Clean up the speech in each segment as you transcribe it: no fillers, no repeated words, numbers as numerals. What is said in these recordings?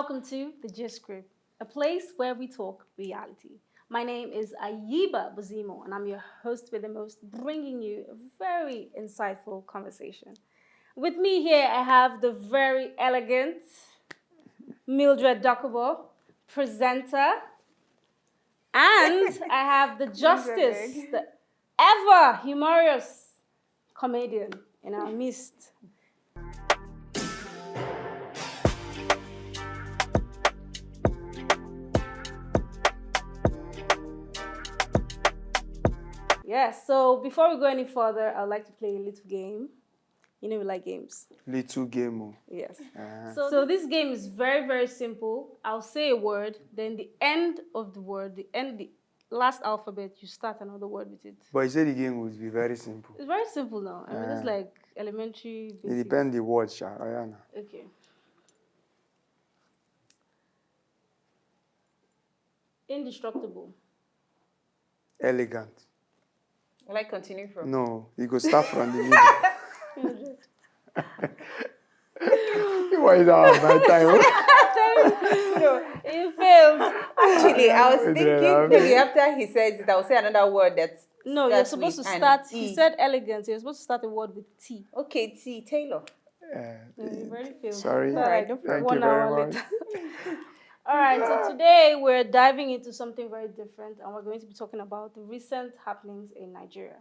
welcome to the Gist Group, a place where we talk reality. My name is Ayiba Bozimo, and I'm your host with the most, bringing you a very insightful conversation. With me here, I have the very elegant Mildred Dokubo, presenter, and I have the justice, the ever humorous comedian in our midst. Yes, so before we go any further, I'd like to play a little game. You know we like games. Little game. Yes. So this game is very, very simple. I'll say a word, then the end of the word, the last alphabet, you start another word with it. But you said the game would be very simple. It's very simple now. I mean, it's like elementary basics. It depends the word, Ayana. Okay. Indestructible. Elegant. Will I continue from? No, you go start from the middle. Why is that my time? No, you failed. Actually, I was thinking maybe after he says it, I'll say another word that's. No, you're supposed to start. He said elegant. You're supposed to start a word with T. Okay, T. Taylor. You already failed. Sorry. All right, Thank you very much. All right, so today we're diving into something very different, and we're going to be talking about the recent happenings in Nigeria.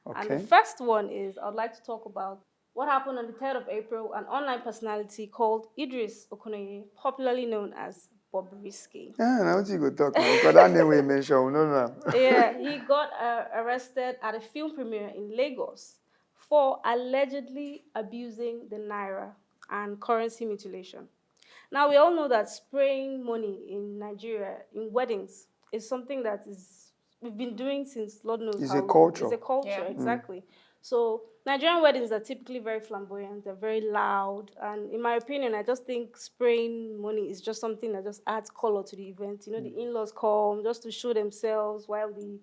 Okay. And the first one is I'd like to talk about what happened on the 3rd of April. An online personality called Idris Okonoye, popularly known as Bobrisky. Yeah, now what you go talk now? Because that name we mentioned, no. Yeah, he got arrested at a film premiere in Lagos for allegedly abusing the naira and currency mutilation. Now, we all know that spraying money in Nigeria, in weddings, is something that we've been doing since Lord knows It's how a long. culture. It's a culture, exactly. So Nigerian weddings are typically very flamboyant, they're very loud, and in my opinion, I just think spraying money is just something that just adds color to the event. You know, the in-laws come just to show themselves while the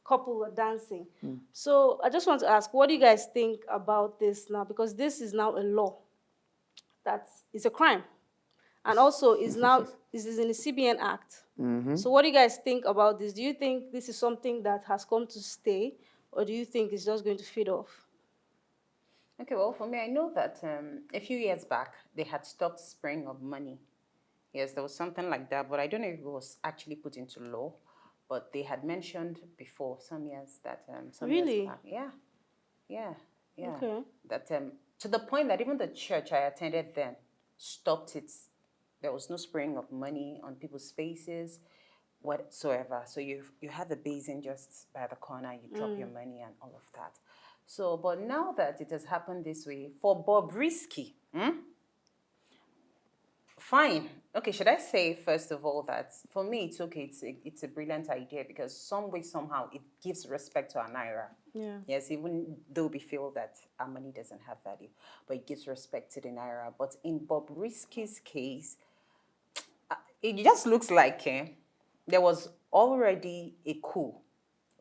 couple are dancing. So I just want to ask, what do you guys think about this now? Because this is now a law. That is a crime. And also this is in the CBN Act. So what do you guys think about this? Do you think this is something that has come to stay, or do you think it's just going to fade off? Okay, well, for me, I know that a few years back, they had stopped spraying of money. Yes, there was something like that, but I don't know if it was actually put into law. But they had mentioned before some years that Really? years back, yeah. Okay. That to the point that even the church I attended then stopped it. There was no spraying of money on people's faces, whatsoever. So you have the basin just by the corner, you drop your money and all of that. So, but now that it has happened this way, for Bobrisky, fine. Okay, should I say first of all that for me it's okay. It's a brilliant idea because some way somehow it gives respect to our naira. Yeah. Yes, even though we feel that our money doesn't have value, but it gives respect to the naira. But in Bobrisky's case, it just looks like there was already a coup,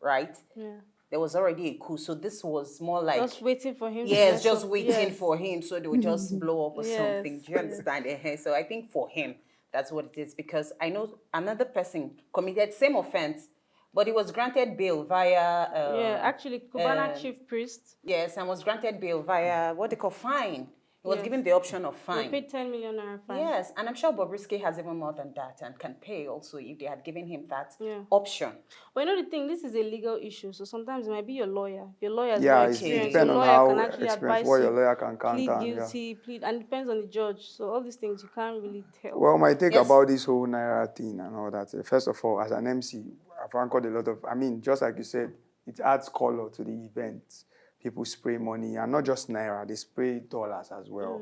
right? Yeah. There was already a coup, so this was more like Just waiting for him. yes, just waiting for him, so they would just blow up or Yes, something. Do you understand? So I think for him, that's what it is because I know another person committed same offense, but he was granted bail via actually, Cubana chief priest. yes, and was granted bail via what they call fine. He was given the option of fine. He paid 10 million naira fine. Yes, and I'm sure Bobrisky has even more than that and can pay also if they had given him that option. But you know the thing, this is a legal issue, so sometimes it might be your lawyer. If your lawyer is Yeah, more it experienced, depends your on lawyer how can actually advise what your you, lawyer can count plead on. guilty, plead, and it depends on the judge. So all these things you can't really tell. Well, my take about this whole naira thing and all that. First of all, as an MC, I've anchored a lot of. I mean, just like you said, it adds color to the event. People spray money, and not just naira; they spray dollars as well.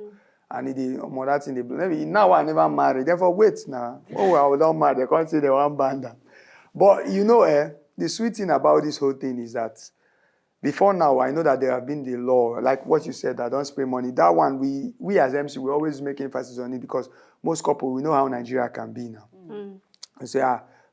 And more that thing, maybe now I never married. Therefore, wait now. Oh, I will not marry. They can't say they want banda. But you know, the sweet thing about this whole thing is that before now, I know that there have been the law, like what you said, that don't spray money. That one, we as MC, we always make emphasis on it because most couples, we know how Nigeria can be now. We say,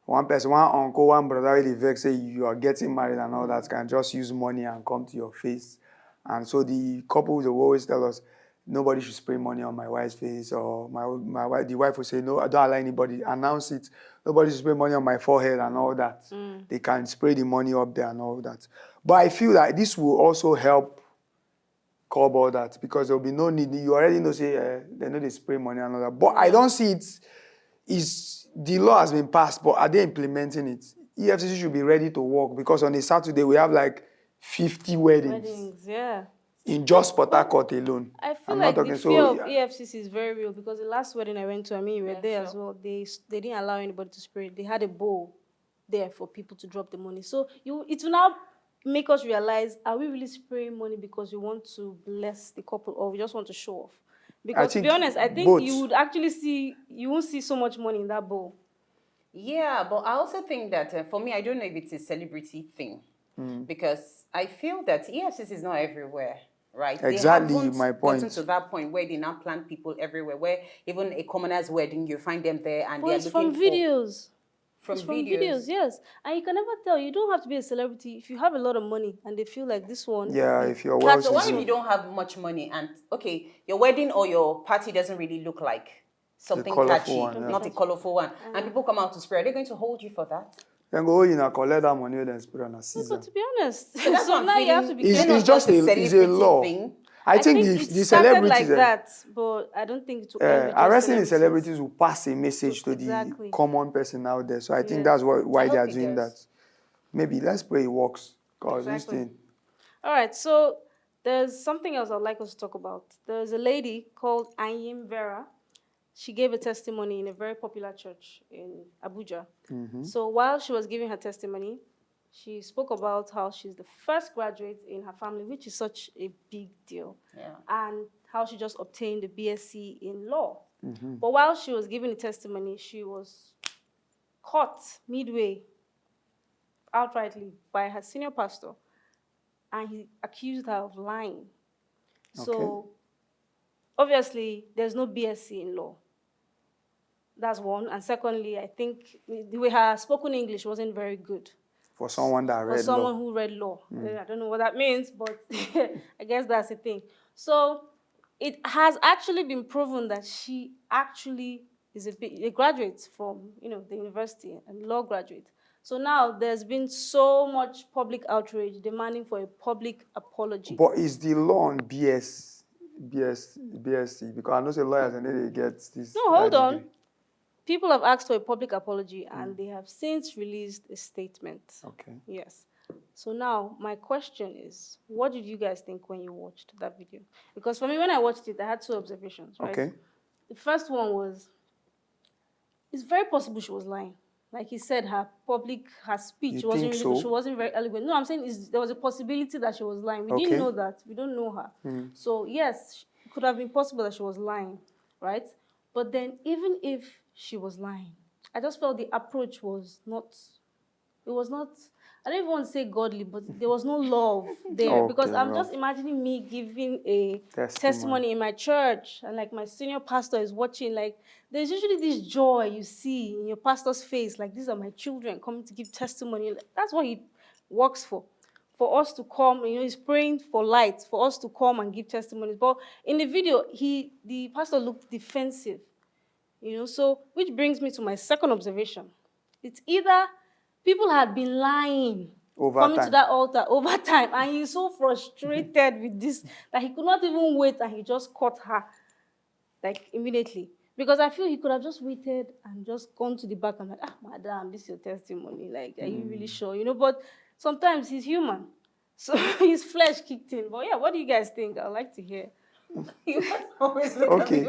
one person, one uncle, one brother really vex, say you are getting married and all that, can just use money and come to your face. And so the couples will always tell us, nobody should spray money on my wife's face, or my wife, the wife will say, no, I don't allow anybody, announce it, nobody should spray money on my forehead and all that. They can spray the money up there and all that. But I feel that this will also help curb all that, because there will be no need. You already know, say, they know they spray money and all that. But I don't see it. The law has been passed, but are they implementing it? EFCC should be ready to work, because on a Saturday we have like 50 weddings. Yeah. In just Port Harcourt alone. I feel I'm like not the talking, fear of yeah. EFCC is very real, because the last wedding I went to, I mean, you were there as well. They didn't allow anybody to spray. They had a bowl there for people to drop the money. So it will now make us realize: are we really spraying money because we want to bless the couple, or we just want to show off? Because to be honest, I think both. you would actually you won't see so much money in that bowl. Yeah, but I also think that for me, I don't know if it's a celebrity thing, because I feel that EFCC is not everywhere, right? Exactly, they haven't my point. gotten to that point where they now plant people everywhere, where even a commoner's wedding, you find them there and But they're it's looking from videos. from It's from videos, yes. And you can never tell. You don't have to be a celebrity. If you have a lot of money and they feel like this one. Yeah, if you're So what well-to-do. if you don't have much money and, okay, your wedding or your party doesn't really look like something colorful catchy, one, yeah. not a colorful one, and people come out to spray, are they going to hold you for that? Then go in and collect that money, then spray on a No, season. but to be honest, So that's what I'm now you have to feeling. be Is it careful. not just a it's a celebrity law. thing? I think it the started celebrities, like that, but I don't think it will end with just arresting the celebrities will pass a message to Exactly. the common person out there. So I think Yeah. that's why I they are hope it doing does. that. Maybe let's pray it works. Because Exactly. this thing. All right, so there's something else I'd like us to talk about. There's a lady called Anyim Vera. She gave a testimony in a very popular church in Abuja. So while she was giving her testimony, she spoke about how she's the first graduate in her family, which is such a big deal. Yeah. And how she just obtained a BSc in law. But while she was giving the testimony, she was caught midway, outrightly, by her senior pastor, and he accused her of lying. So, obviously, there's no BSc in law. That's one. And secondly, I think the way her spoken English wasn't very good. For someone that read For someone law. who read law. I don't know what that means, but I guess that's the thing. So it has actually been proven that she actually is a graduate from, the university, and law graduate. So now there's been so much public outrage demanding for a public apology. But is the law on BSc? Because I know some lawyers and then they get this. No, hold on. degree. People have asked for a public apology, and they have since released a statement. Okay. Yes. So now, my question is, what did you guys think when you watched that video? Because for me, when I watched it, I had two observations, right? Okay. The first one was, it's very possible she was lying. Like he said, her speech You wasn't think really so? good. She wasn't very eloquent. No, I'm saying there was a possibility that she was lying. We didn't know that. We don't know her. So yes, it could have been possible that she was lying, right? But then even if she was lying, I just felt the approach was not, I don't even want to say godly, but there was no love there. Okay, Because I'm love. just imagining me giving a testimony in my church, and like my senior pastor is watching, like there's usually this joy you see in your pastor's face, like these are my children coming to give testimony. That's what he works for us to come, he's praying for light, for us to come and give testimonies. But in the video, the pastor looked defensive, so which brings me to my second observation. It's either people had been lying coming to that altar over time, and he's so frustrated with this that he could not even wait, and he just caught her like immediately. Because I feel he could have just waited and just gone to the back and like, madam, this is your testimony. Like, are you really sure? But sometimes he's human. So his flesh kicked in. But yeah, what do you guys think? I'd like to hear. You always look at me.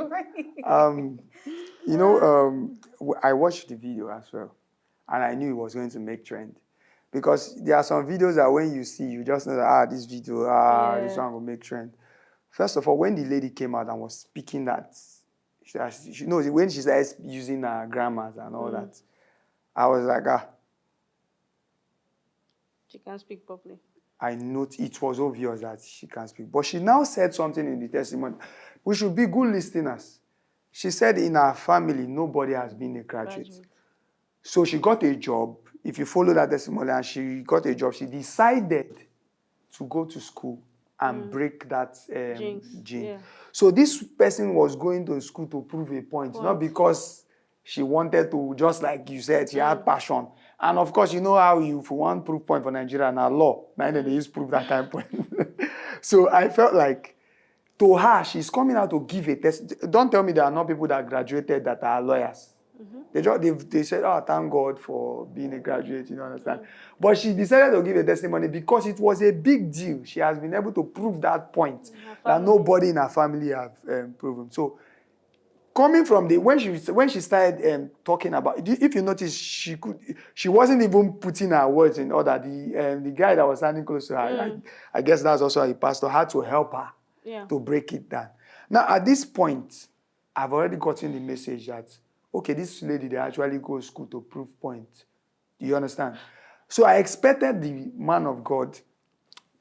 I watched the video as well, and I knew it was going to make trend. Because there are some videos that when you see, you just know that, this video, this one will make trend. First of all, when the lady came out and was speaking that, she knows when she started using grammars and all that, I was like, She can't speak properly. I note it was obvious that she can't speak. But she now said something in the testimony. We should be good listeners. She said in her family, nobody has been a graduate. So she got a job. If you follow that testimony, and she got a job, she decided to go to school and break that Jinx, gene. yeah. So this person was going to school to prove a point, not because she wanted to, just like you said, she had passion. And of course, you know how you, for one proof point for Nigeria, now law, now they use proof that kind of point. So I felt like, to her, she's coming out to give a test. Don't tell me there are not people that graduated that are lawyers. They said, oh, thank God for being a graduate, you know, understand? But she decided to give a testimony because it was a big deal. She has been able to prove that point that nobody in her family have proven. So coming from the when she started talking about, if you notice, she wasn't even putting her words in order. The guy that was standing close to her, I guess that's also a pastor, had to help her to break it down. Now at this point, I've already gotten the message that okay, this lady they actually go to school to prove point. Do you understand? So I expected the man of God,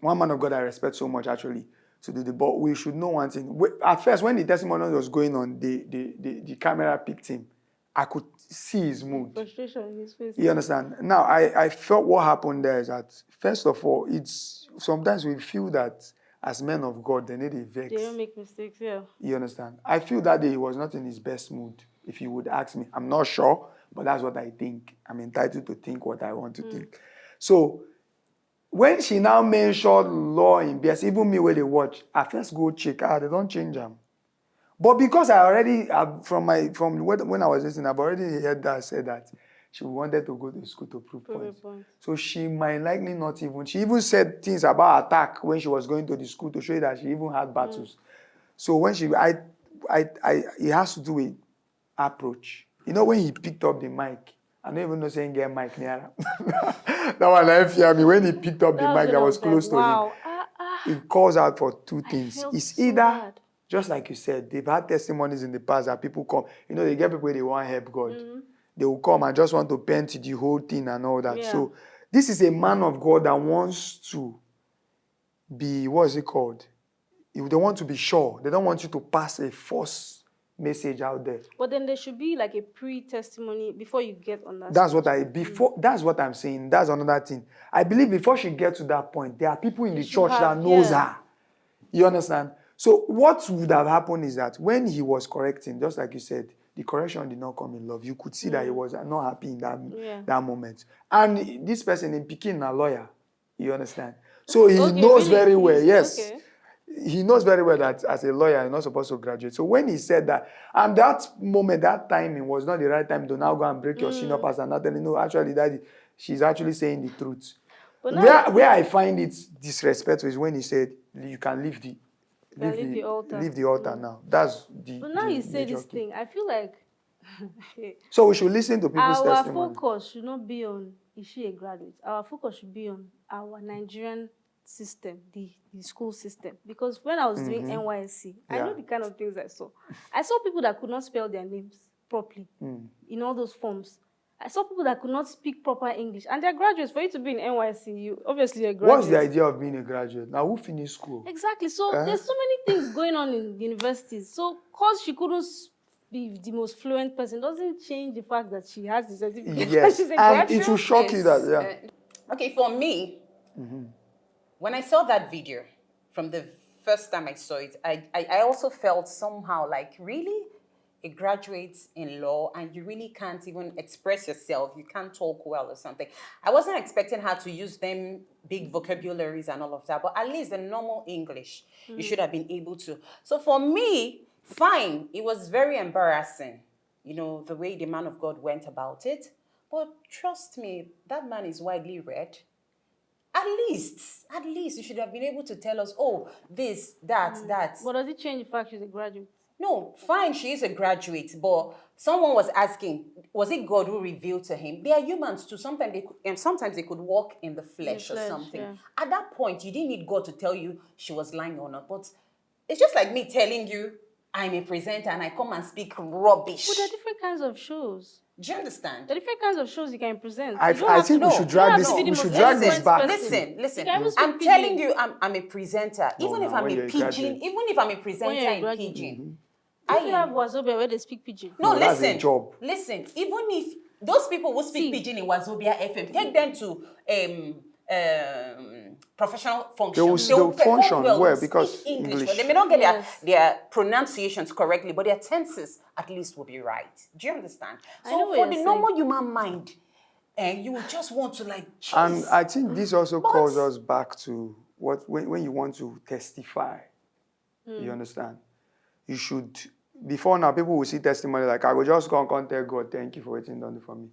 one man of God I respect so much actually, to do the, but we should know one thing. At first, when the testimony was going on, the camera picked him. I could see his mood. Frustration in his face. You understand? Now, I felt what happened there is that, first of all, it's sometimes we feel that as men of God, they need a vex. They don't make mistakes, yeah. You understand? I feel that day he was not in his best mood, if you would ask me. I'm not sure, but that's what I think. I'm entitled to think what I want to think. So, when she now mentioned law in BS, even me where they watch, I first go check, they don't change them. But because I already, from when I was listening, I've already heard that said that she wanted to go to school to prove points. So she might likely not even, she even said things about attack when she was going to the school to show you that she even had battles. So when it has to do with approach. You know, when he picked up the mic, I don't even know saying get mic near. That one I fear me. When he picked up the mic that was close to him, it calls out for two things. It's either, just like you said, they've had testimonies in the past that people come, you know, they get people they want to help God. They will come and just want to paint the whole thing and all that. So this is a man of God that wants to be, what is it called? They want to be sure. They don't want you to pass a false message out there. But then there should be like a pre-testimony before you get on that. That's what I'm saying. That's another thing. I believe before she gets to that point, there are people in the church that knows her. You understand? So what would have happened is that when he was correcting, just like you said, the correction did not come in love. You could see that he was not happy in that moment. And this person in Peking, a lawyer. You understand? So he knows very well. Yes. Okay. He knows very well that as a lawyer, you're not supposed to graduate. So when he said that, and that moment, that timing was not the right time to now go and break your senior pastor and not telling, no, actually, Daddy, she's actually saying the truth. But where I find it disrespectful is when he said, you can leave the altar now. That's the. But now you say this thing, I feel like. So we should listen to people's testimony. Our focus should not be on, is she a graduate? Our focus should be on our Nigerian system, the school system. Because when I was doing NYSC, I know the kind of things I saw. I saw people that could not spell their names properly in all those forms. I saw people that could not speak proper English. And they're graduates. For you to be in NYSC, you obviously are a graduate. What's the idea of being a graduate? Now, who finished school? Exactly. So there's so many things going on in universities. So because she couldn't be the most fluent person doesn't change the fact that she has the certificate. Yes, she's a and it will shock you that, okay, for me, when I saw that video, from the first time I saw it, I also felt somehow like, really? A graduate in law and you really can't even express yourself, you can't talk well or something. I wasn't expecting her to use them big vocabularies and all of that, but at least the normal English, you should have been able to. So for me, fine, it was very embarrassing, you know, the way the man of God went about it. But trust me, that man is widely read. At least you should have been able to tell us, oh, this, that. But does it change the fact she's a graduate? No, fine, she is a graduate, but someone was asking, was it God who revealed to him? They are humans too. Sometimes they could walk in the flesh or something. Yeah. At that point, you didn't need God to tell you she was lying or not. But it's just like me telling you, I'm a presenter and I come and speak rubbish. But there are different kinds of shows. Do you understand? There are different kinds of shows you can present. I think we should drag this back. Listen. I'm telling you, I'm a presenter. Even if I'm a pidgin, even if I'm a presenter in pidgin. I have Wazobia where they speak pidgin. No, listen. Listen, even if those people who speak pidgin in Wazobia FM, take them to professional function. they'll perform function well they'll because speak English. English. Well. They may not get Yes. their pronunciations correctly, but their tenses at least will be right. Do you understand? I So know what for you're the normal human mind, and you will just want to like chase. And I think this also But- calls us back to when you want to testify, you understand? You should, before now, people will see testimony like, I will just go and tell God, thank you for what you done for me.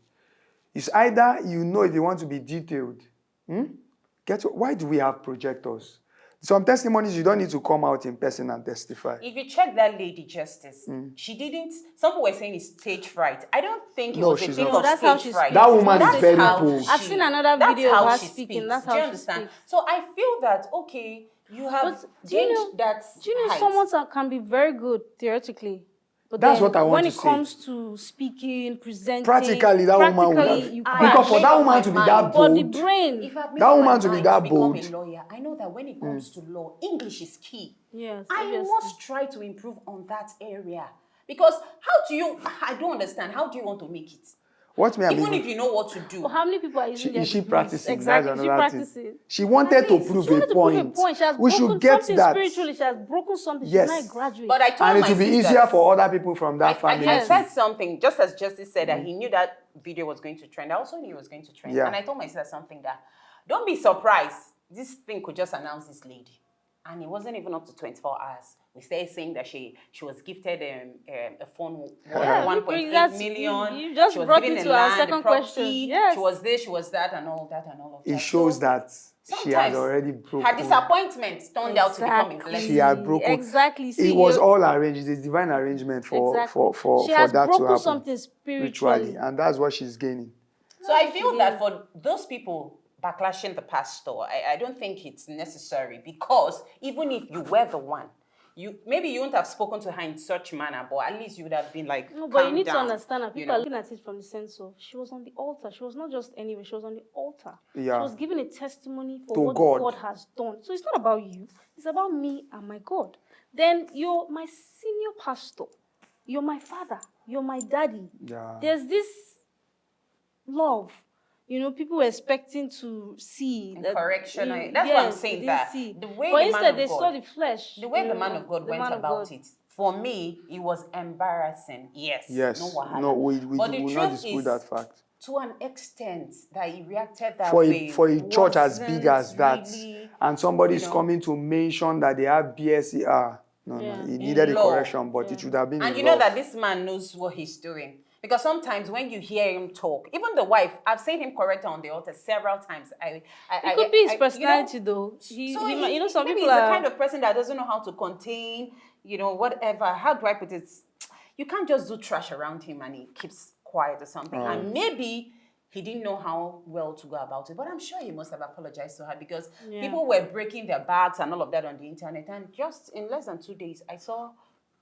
It's either if you want to be detailed. Why do we have projectors? Some testimonies, you don't need to come out in person and testify. If you check that lady Justice, she didn't. Some people were saying it's stage fright. I don't think it No, was a she's thing not. of That's how stage she fright. speaks. That woman That is very how bold. I've seen another that's video of how her she speaking. speaks. That's Do how you she understand? speaks. So I feel that okay, you have But do you gained know? that. Do you know height. someone can be very good theoretically, but That's then what I want when to it say. comes to speaking, presenting, Practically, that woman will practically, have. you I crash. Because for made that up woman my to be mind. that But the bold, brain, If I've made that up my woman to be mind that become bold. a lawyer, I know that when it comes to law, English is key. yes, I obviously. must try to improve on that area. Because I don't understand, how do you want to make it? what me I'm Even even, if you know what to do. But how many people are using their is she degrees? practicing? Exactly, That's she another practicing. thing. She wanted to prove She wanted a to prove a point. point. She has We broken should get something that. spiritually. She has broken something. She's Yes. not a graduate. But I told And it my will be sisters, easier for other people from that family. I Yes. said something, just as Justice said that he knew that video was going to trend. I also knew it was going to trend. Yeah. And I told my sister something that, don't be surprised. This thing could just announce this lady. And it wasn't even up to 24 hours. We started saying that she was gifted a phone worth Yeah, 1.8 million. you just she was brought given me a to our land, second a property. question. Yes. She was this, she was that, and all that, and all of that. It shows So, that she has sometimes already broken. her disappointment turned out to become a Exactly. blessing. She had broken. Exactly. See, It was all arranged. It's a divine arrangement for exactly. for She has that to broken happen something ritually, spiritually. and that's what she's gaining. So I feel that for those people backlashing the pastor, I don't think it's necessary, because even if you were the one, maybe you wouldn't have spoken to her in such manner, but at least you would have been like, No, but you calm need down, to understand that you people are know. looking at it from the sense of she was on the altar. She was not just anywhere. She was on the altar. Yeah. She was giving a testimony for To what God. God has done. So it's not about you. It's about me and my God. Then you're my senior pastor. You're my father. You're my daddy. Yeah. There's this love. You know, people were expecting to see that. Correction. That's what I'm yes, saying, they that see. the way but the instead man they of saw God, the flesh. the way you the know, man of God the went man of about God. it, for me, it was embarrassing. Yes. Yes. No wahala. No, we But the will not truth dispute is, that fact. to an extent that he reacted that For way, a church as big as that, really, and somebody is you know. coming to mention that they have BSc, no, Yeah. he needed a law. correction, but it should have been And in you know love. that this man knows what he's doing. Because sometimes when you hear him talk, even the wife, I've seen him correct her on the altar several times. It could be his personality, you know, though. He, so you know, some maybe people he's are. the kind of person that doesn't know how to contain, whatever. How do I put it? You can't just do trash around him and he keeps quiet or something. And maybe he didn't know how well to go about it. But I'm sure he must have apologized to her, because Yeah. people were breaking their backs and all of that on the internet. And just in less than 2 days, I saw,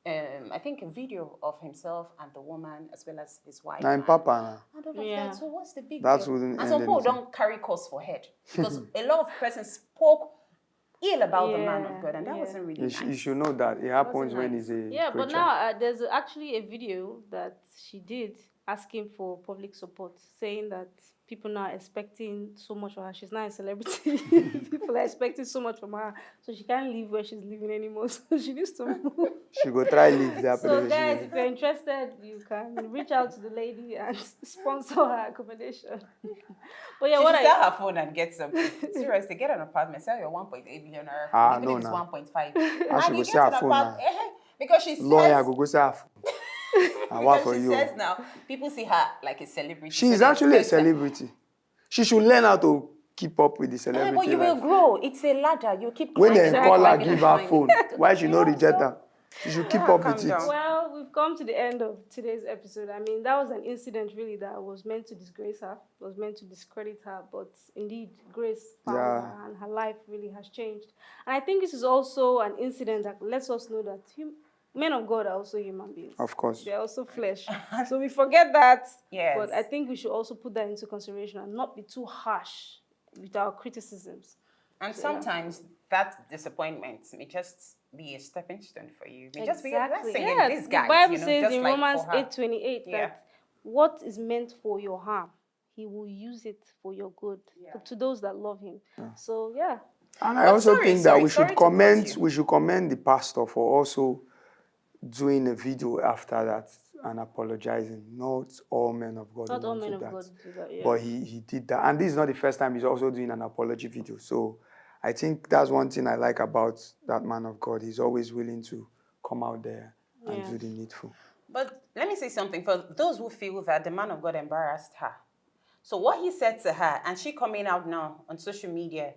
I think, a video of himself and the woman as well as his wife. Now in Papa, And all of Yeah. that. So what's the big That deal? wouldn't And end some people anything. don't carry cause for head, because a lot of persons spoke ill about the man of Yeah, God, and that yeah. wasn't really you nice. should know that it happens Wasn't when nice. he's a Yeah, but preacher. now there's actually a video that she did asking for public support, saying that people now are expecting so much of her. She's not a celebrity. People are expecting so much from her, so she can't live where she's living anymore. So she needs to move. She go try leave that So place. guys, if you're interested, you can reach out to the lady and sponsor her accommodation. But yeah, She what should I sell her phone and get something. Seriously, get an apartment, sell your 1.8 million naira Ah, phone, even no, if it's nah. 1.5. I should And go you sell get her an phone apartment. now. Because she Lawyer says, go say half. And what because for she you? says now, people see her like a celebrity. She so is they actually a expect her. celebrity. She should learn how to keep up with the celebrity But you will life. grow. It's a ladder. You keep When climbing they and call her, climbing give and her climbing. phone. Why she not know, reject so- her? She should keep up calm with it. down. Well, we've come to the end of today's episode. I mean, that was an incident really that was meant to disgrace her, was meant to discredit her, but indeed, grace found Yeah. her and her life really has changed. And I think this is also an incident that lets us know that men of God are also human beings. Of course. They're also flesh. So we forget that. Yes. But I think we should also put that into consideration and not be too harsh with our criticisms. And sometimes that disappointment may just be a stepping stone for you. May just be a blessing Yeah, in disguise. the Bible you know, says just in like Romans for her. 8:28 Yeah. that what is meant for your harm, he will use it for your good, to those that love him. So, yeah. And I But also think that we sorry should to pause commend you. we should commend the pastor for also doing a video after that and apologizing. Not all men of God Not all want men to of that. God do that, yeah. But he did that. And this is not the first time he's also doing an apology video. So I think that's one thing I like about that man of God. He's always willing to come out there and do Yes. the needful. But let me say something for those who feel that the man of God embarrassed her. So what he said to her, and she coming out now on social media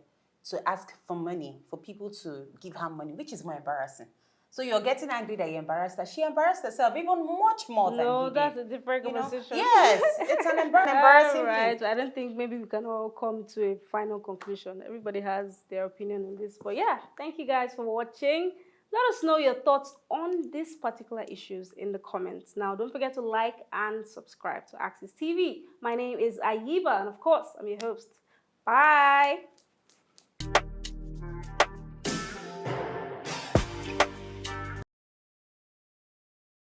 to ask for money, for people to give her money, which is more embarrassing. So you're getting angry that you embarrassed her. She embarrassed herself even much more than No, he that's did. a different You know? conversation. Yes, it's an embarrassing All right. thing. I don't think maybe we can all come to a final conclusion. Everybody has their opinion on this. But yeah, thank you guys for watching. Let us know your thoughts on these particular issues in the comments. Now, don't forget to like and subscribe to Axis TV. My name is Ayiba, and of course, I'm your host. Bye.